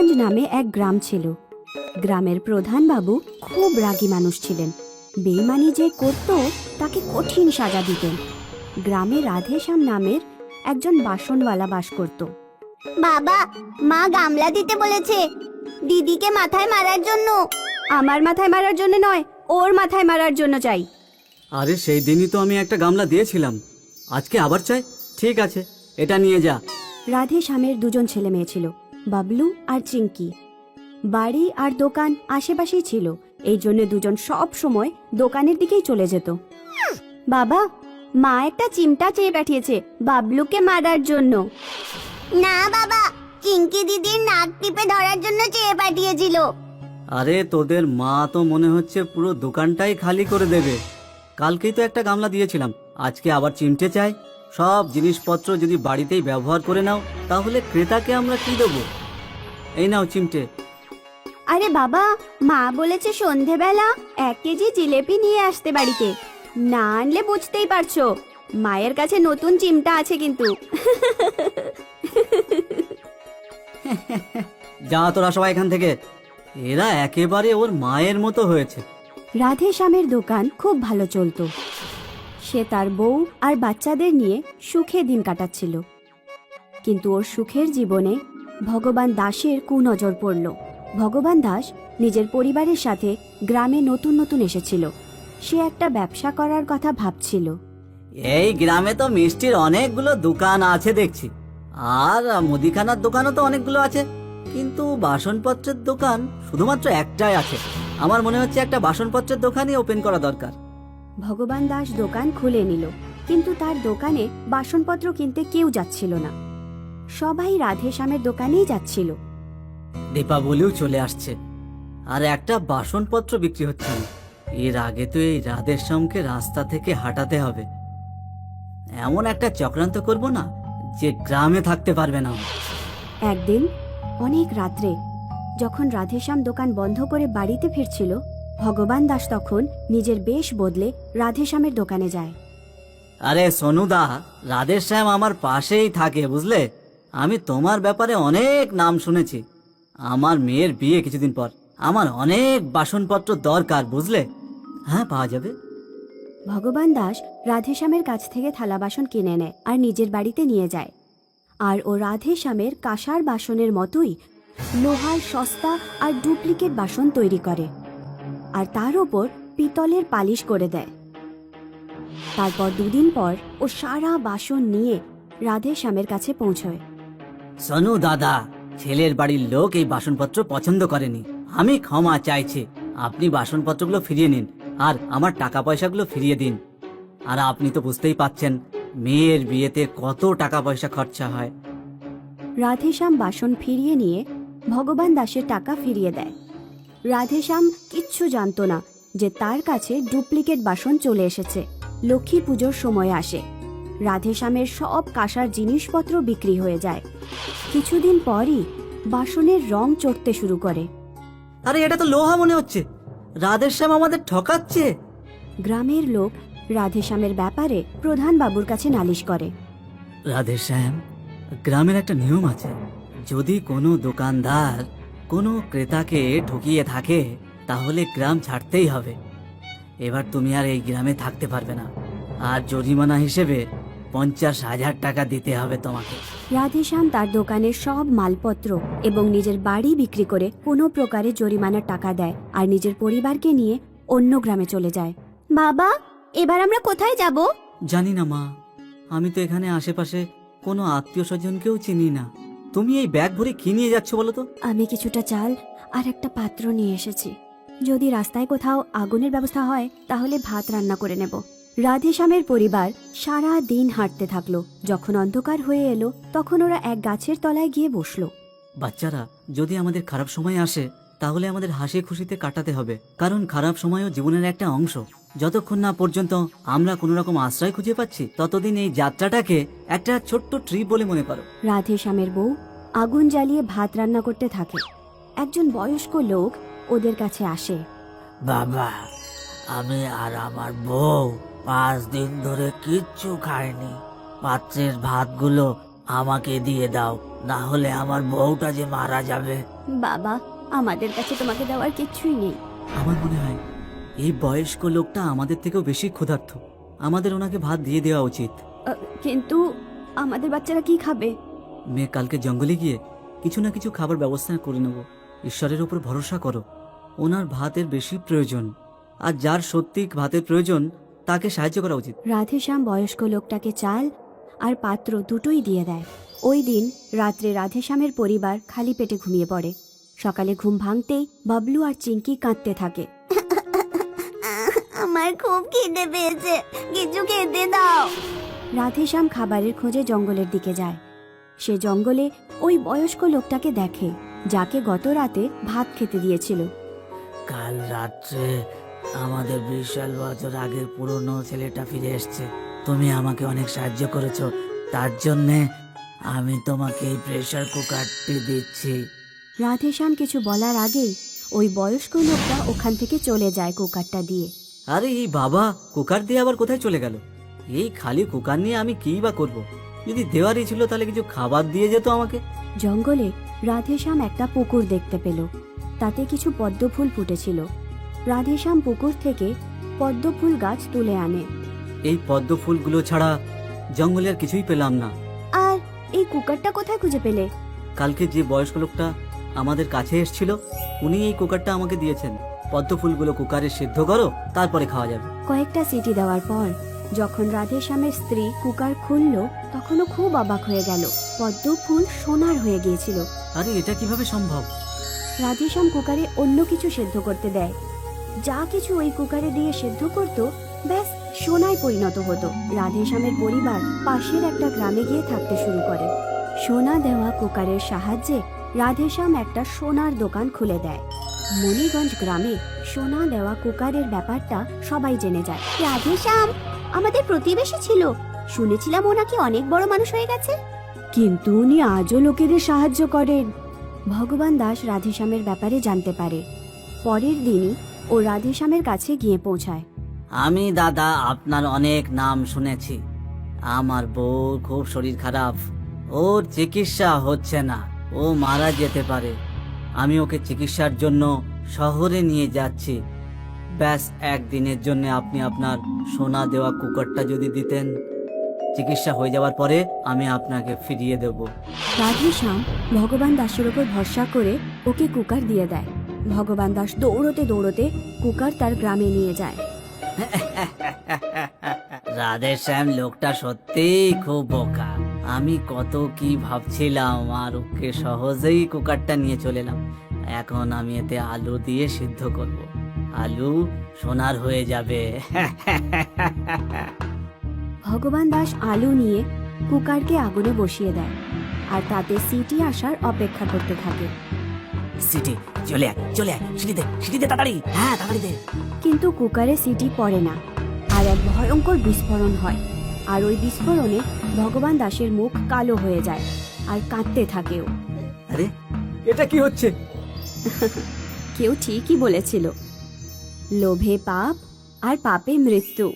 রানীগঞ্জ নামে এক গ্রাম ছিল। গ্রামের প্রধান বাবু খুব রাগী মানুষ ছিলেন। বেইমানি যে করত তাকে কঠিন সাজা দিতেন। গ্রামে রাধেশ্যাম নামের একজন বাসনওয়ালা বাস করত। বাবা, মা গামলা দিতে বলেছে দিদিকে মাথায় মারার জন্য। আমার মাথায় মারার জন্য নয়, ওর মাথায় মারার জন্য চাই। আরে সেই দিনই তো আমি একটা গামলা দিয়েছিলাম, আজকে আবার চাই? ঠিক আছে, এটা নিয়ে যা। রাধেশ্যামের দুজন ছেলে মেয়ে ছিল, বাবলু আর চিঙ্কি। বাড়ি আর দোকান আশেপাশেই ছিল, এই জন্য দুজন সব সময় দোকানের দিকেই চলে যেত। বাবা, মা একটা চিমটা চেয়ে পাঠিয়েছে বাবলুকে মারার জন্য। না বাবা, চিঙ্কি দিদির নাক টিপে ধরার জন্য চেয়ে পাঠিয়েছিল। আরে তোদের মা তো মনে হচ্ছে পুরো দোকানটাই খালি করে দেবে। কালকেই তো একটা গামলা দিয়েছিলাম, আজকে আবার চিমটে চাই। সব জিনিসপত্র যদি বাড়িতেই ব্যবহার করে নাও তাহলে ক্রেতাকে আমরা কি দেবো? এই নাও চিমটে। আরে বাবা, মা বলেছে সন্ধেবেলা 1 কেজি জিলেপি নিয়ে আসতে বাড়িতে। না আনলে বুঝতেই পারছো, মায়ের কাছে নতুন চিমটা আছে কিন্তু। যা তোরা সবাই এখান থেকে, এরা একেবারে ওর মায়ের মতো হয়েছে। রাধেশ্যামের দোকান খুব ভালো চলতো। সে তার বউ আর বাচ্চাদের নিয়ে সুখে দিন কাটাচ্ছিল। কিন্তু ওর সুখের জীবনে ভগবান দাসের কুনজর পড়ল। ভগবান দাস নিজের পরিবারের সাথে গ্রামে নতুন নতুন এসেছিল। সে একটা ব্যবসা করার কথা ভাবছিল। এই গ্রামে তো মিষ্টির অনেকগুলো দোকান আছে দেখছি, আর মুদিখানার দোকানও তো অনেকগুলো আছে, কিন্তু বাসনপত্রের দোকান শুধুমাত্র একটাই আছে। আমার মনে হচ্ছে একটা বাসনপত্রের দোকানই ওপেন করা দরকার। ভগবান দাস দোকান খুলে নিল, কিন্তু তার দোকানে বাসনপত্র কিনতে কেউ যাচ্ছিল না। সবাই রাধেশ্যামের দোকানেই যাচ্ছিল। দীপাবলিও চলে আসছে, আর একটা বাসনপত্র বিক্রি হচ্ছে না। এর আগে তো এই রাধেশ্যামকে রাস্তা থেকে হাঁটাতে হবে। এমন একটা চক্রান্ত করব না যে গ্রামে থাকতে পারবে না। একদিন অনেক রাত্রে যখন রাধেশ্যাম দোকান বন্ধ করে বাড়িতে ফিরছিল, ভগবান দাস তখন নিজের বেশ বদলে রাধেশ্যামের দোকানে যায়। আরে সোনুদা, রাধেশ্যাম আমার পাশেই থাকে বুঝলে। আমি তোমার ব্যাপারে অনেক নাম শুনেছি। আমার মেয়ের বিয়ে কিছুদিন পর, আমার অনেক বাসনপত্র দরকার বুঝলে। হ্যাঁ, পাওয়া যাবে। ভগবান দাস রাধেশ্যামের কাছ থেকে থালা বাসন কিনে নেয় আর নিজের বাড়িতে নিয়ে যায়। আর ও রাধেশ্যামের কাঁসার বাসনের মতোই লোহার সস্তা আর ডুপ্লিকেট বাসন তৈরি করে, আর তার ওপর পিতলের পালিশ করে দেয়। তারপর 2 দিন পর ও সারা বাসন নিয়ে রাধেশ্যামের কাছে পৌঁছয়। সোনু দাদা, ছেলের বাড়ির লোক এই বাসনপত্র পছন্দ করেনি। আমি ক্ষমা চাইছি, আপনি বাসনপত্রগুলো ফিরিয়ে নিন আর আমার টাকা পয়সাগুলো ফিরিয়ে দিন। আর আপনি তো বুঝতেই পাচ্ছেন মেয়ের বিয়েতে কত টাকা পয়সা খরচা হয়। রাধেশ্যাম বাসন ফিরিয়ে নিয়ে ভগবান দাসের টাকা ফিরিয়ে দেয়। রাধেশ্যাম কিচ্ছু জানতো না যে তার কাছে ডুপ্লিকেট বাসন চলে এসেছে। লক্ষ্মী পুজোর সময় আসে, রাধেশ্যামের সব কাঁসার জিনিসপত্র বিক্রি হয়ে যায়। কিছুদিন পরই বাসনের রং চড়তে শুরু করে। আরে এটা তো লোহা মনে হচ্ছে, রাধেশ্যাম আমাদের ঠকাচ্ছে। গ্রামের লোক রাধেশ্যামের ব্যাপারে প্রধান বাবুর কাছে নালিশ করে। রাধেশ্যাম, গ্রামের একটা নিয়ম আছে, যদি কোনো দোকানদার কোনো ক্রেতাকে ঠকিয়ে থাকে তাহলে গ্রাম ছাড়তেই হবে। এবার তুমি আর এই গ্রামে থাকতে পারবে না, আর জরিমানা হিসেবে 50,000 টাকা দিতে হবে তোমাকে। রাধেশ্যাম তার দোকানের সব মালপত্র এবং নিজের বাড়ি বিক্রি করে কোনো প্রকারে জরিমানার টাকা দেয় আর নিজের পরিবারকে নিয়ে অন্য গ্রামে চলে যায়। বাবা, এবার আমরা কোথায় যাব? জানি না মা, আমি তো এখানে আশেপাশে কোনো আত্মীয় স্বজনকেও চিনি না। তুমি এই ব্যাগ ভরে কি নিয়ে যাচ্ছ বলো তো? আমি কিছুটা চাল আর একটা পাত্র নিয়ে এসেছি। যদি রাস্তায় কোথাও আগুনের ব্যবস্থা হয় তাহলে ভাত রান্না করে নেব। রাধেশ্যামের পরিবার সারা দিন হাঁটতে থাকলো। যখন অন্ধকার হয়ে এলো তখন ওরা এক গাছের তলায় গিয়ে বসলো। বাচ্চারা, যদি আমাদের খারাপ সময় আসে তাহলে আমাদের হাসি খুশিতে কাটাতে হবে, কারণ খারাপ সময়ও জীবনের একটা অংশ। যতক্ষণ না পর্যন্ত আমরা কোনো রকম আশ্রয় খুঁজে পাচ্ছি ততদিন এই যাত্রাটাকে একটা ছোট্ট ট্রিপ বলে মনে করো। রাধেশ্যামের বউ আগুন জ্বালিয়ে ভাত রান্না করতে থাকে। একজন বয়স্ক লোক ওদের কাছে আসে। বাবা, আমি আর আমার বউ 5 দিন ধরে কিচ্ছু খাইনি। পাত্রের ভাতগুলো আমাকে দিয়ে দাও, না হলে আমার বউটা যে মারা যাবে। বাবা, আমাদের কাছে তোমাকে দেওয়ার কিচ্ছুই নেই। আমার মনে হয় এই বয়স্ক লোকটা আমাদের থেকেও বেশি ক্ষুধার্ত। আমাদের ওনাকে ভাত দিয়ে দেওয়া উচিত। কিন্তু আমাদের বাচ্চারা কি খাবে? মেয়ে, কালকে জঙ্গলে গিয়ে কিছু না কিছু খাবার ব্যবস্থা করে নেব। ঈশ্বরের উপর ভরসা করো, ওনার ভাতের বেশি প্রয়োজন। আর যার সত্যি ভাতের প্রয়োজন তাকে সাহায্য করা উচিত। রাধেশ্যাম বয়স্ক লোকটাকে চাল আর পাত্র দুটোই দিয়ে দেয়। ওই দিন রাত্রে রাধেশ্যামের পরিবার খালি পেটে ঘুমিয়ে পড়ে। সকালে ঘুম ভাঙতেই বাবলু আর চিঙ্কি কাঁদতে থাকে। আমার খুব খিদে পেয়েছে, কিছু খেতে দাও। রাধেশ্যাম খাবারের খোঁজে জঙ্গলের দিকে যায়। সে জঙ্গলে ওই বয়স্ক লোকটাকে দেখে, যাকে গত রাতে ভাত খেতে দিয়েছিল। কাল রাত্রে আমাদের 20 বছর আগের পুরনো ছেলেটা ফিরে এসছে। তুমি আমাকে অনেক সাহায্য করেছো, তার জন্যে আমি তোমাকে এই প্রেসার কুকারটি দিচ্ছি। রাধেশ্যাম কিছু বলার আগেই ওই বয়স্ক লোকটা ওখান থেকে চলে যায় কুকারটা দিয়ে। আরে এই বাবা, কুকার দিয়ে আবার কোথায় চলে গেল? এই খালি কুকার নিয়ে আমি কী বা করব? যদি দেওয়ারই ছিল তাহলে কিছু খাবার দিয়ে যেত আমাকে। জঙ্গলে রাধেশ্যাম একটা পুকুর দেখতে পেল। তাতে কিছু পদ্মফুল ফুটেছিল। রাধেশ্যাম পুকুর থেকে পদ্মফুল গাছ তুলে আনে। এই পদ্ম ফুলগুলো ছাড়া জঙ্গলে আর কিছুই পেলাম না। আর এই কুকারটা কোথায় খুঁজে পেলে? কালকে যে বয়স্ক লোকটা আমাদের কাছে এসেছিল, উনি এই কুকারটা আমাকে দিয়েছেন। পদ্ম ফুলগুলো কুকারে সিদ্ধ করো, তারপরে খাওয়া যাবে। কয়েকটা সিটি দেওয়ার পর যখন রাধেশ্যামের স্ত্রী কুকার খুলল, তখনও খুব অবাক হয়ে গেল। পদ্মফুল সোনার হয়ে গিয়েছিল। আরে এটা কিভাবে সম্ভব? রাধেশ্যাম কুকারে অন্য কিছু সেদ্ধ করতে দেয়। যা কিছু ওই কুকারে দিয়ে সেদ্ধ করত, ব্যাস সোনায় পরিণত হতো। রাধেশ্যামের পরিবার পাশের একটা গ্রামে গিয়ে থাকতে শুরু করে। সোনা দেওয়া কুকারের সাহায্যে রাধেশ্যাম একটা সোনার দোকান খুলে দেয়। মণিগঞ্জ গ্রামে সোনা দেওয়া কুকারের ব্যাপারটা সবাই জেনে যায়। রাধেশ্যাম আমাদের প্রতিবেশী ছিল, শুনেছিলাম ও নাকি অনেক বড় মানুষ হয়ে গেছে। কিন্তু উনি আজও লোকেদের সাহায্য করেন। ভগবান দাস রাধেশ্যামের ব্যাপারে জানতে পারে। পরের দিনই ও রাধেশ্যামের কাছে গিয়ে পৌঁছায়। আমি দাদা আপনার অনেক নাম শুনেছি। আমার বউ খুব শরীর খারাপ, ওর চিকিৎসা হচ্ছে না, ও মারা যেতে পারে। আমি ওকে চিকিৎসার জন্য শহরে নিয়ে যাচ্ছি। ব্যাস একদিনের জন্য আপনি আপনার সোনা দেওয়া কুকারটা যদি দিতেন, চিকিৎসা হয়ে যাওয়ার পরে আমি আপনাকে ফিরিয়ে দেব। রাধেশ্যাম ভগবান দাসের ওপর ভরসা করে ওকে কুকার দিয়ে দেয়। ভগবান দাস দৌড়তে দৌড়তে কুকার তার গ্রামে নিয়ে যায়। রাধেশ্যাম লোকটা সত্যিই খুব বোকা। আমি কত কি ভাবছিলাম, আর ওকে সহজেই কুকারটা নিয়ে চলে এলাম। এখন আমি এতে আলু দিয়ে সিদ্ধ করব, আলু সোনার হয়ে যাবে। ভগবান দাস আলু নিয়ে কুকারকে আগুনে বসিয়ে দেয় আর তাতে সিটি আসার অপেক্ষা করতে থাকে। সিটি চলে আয়, চলে আয়, সিটি দে তাড়াতাড়ি, হ্যাঁ তাড়াতাড়ি দে। কিন্তু কুকারে সিটি পড়ে না, আর এক ভয়ঙ্কর বিস্ফোরণ হয়। আর ওই বিস্ফোরণে ভগবান দাসের মুখ কালো হয়ে যায় আর কাঁদতে থাকেও। আরে এটা কি হচ্ছে? কেউ ঠিকই বলেছিল, লোভে পাপ আর পাপে মৃত্যু।